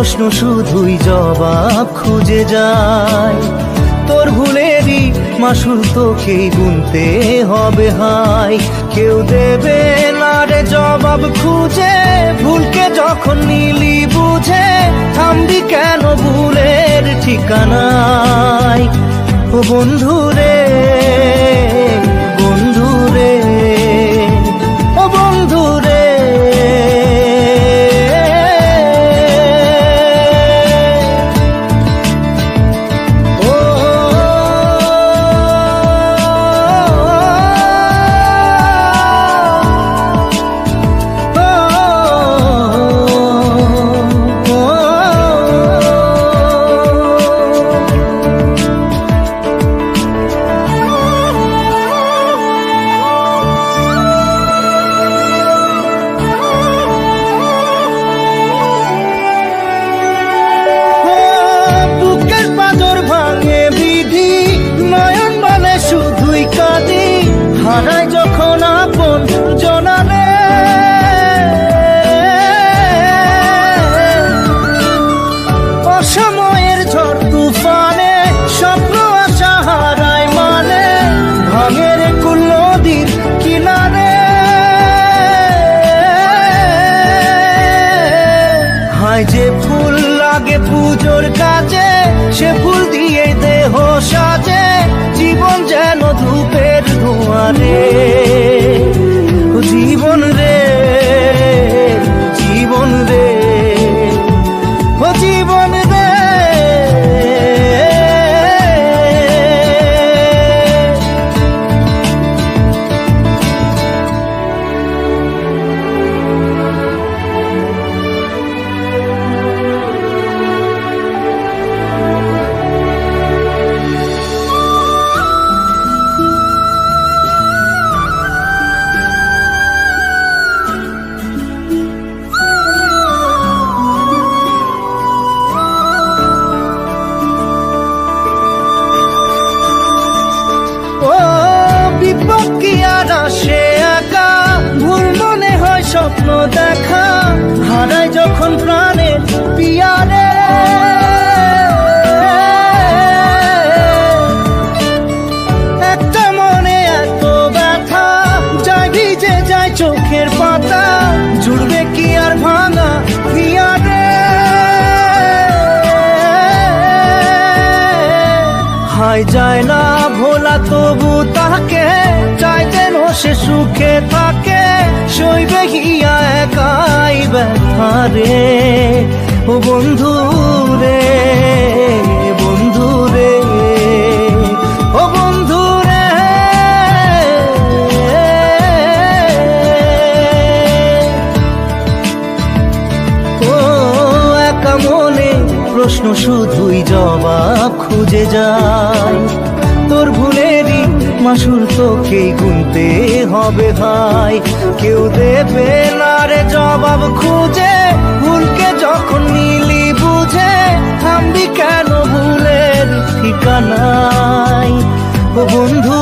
প্রশ্ন শুধুই জবাব খুঁজে যায়। তোর ভুলেরই মাসুল তোকেই গুনতে হবে হাই। কেউ দেবে না রে জবাব খুঁজে, ভুলকে যখন নিলি বুঝে থামবি কেন ভুলের ঠিকানায়। ও বন্ধু রে, বন্ধু রে, ও বন্ধু রে। হারাই যখন আপন জনারে, অসময়ের ঝড় তুফানে স্বপ্ন আশা হারায় মানে, ভাঙের কুল নদীর কিনারে। হায় যে ফুল লাগে পুজোর কাজে, সে ফুল দিয়ে দেহ সাজে, জীবন যেন ধূপের ধোঁয়ারে। ও জীবন রে, জীবন রে, ও জীবন রে। সে একা ভুল মনে হয় স্বপ্ন দেখা, হারাই যখন প্রাণের পিয়ারে। একটা মনে এত ব্যথা যায় ভিজে যায় চোখের পাতা, জুড়বে কি আর ভাঙা পিয়ারে। হায় যায় না ভোলা তবু তাকে চাই যেন সে সুখে থাকে, সইবে হিয়া একাই ব্যথা রে। ও বন্ধু রে, বন্ধু রে, ও বন্ধু রে। ও একা মনে প্রশ্ন শুধুই জবাব খুঁজে যায়। তোর ভুলেরই মাসুল তোকেই গুনতে হবে ভাই। কেউ দেবে না রে জবাব খুঁজে, ভুলকে যখন নিলি বুঝে থামবি কেন ভুলের ঠিকানায়। ও বন্ধু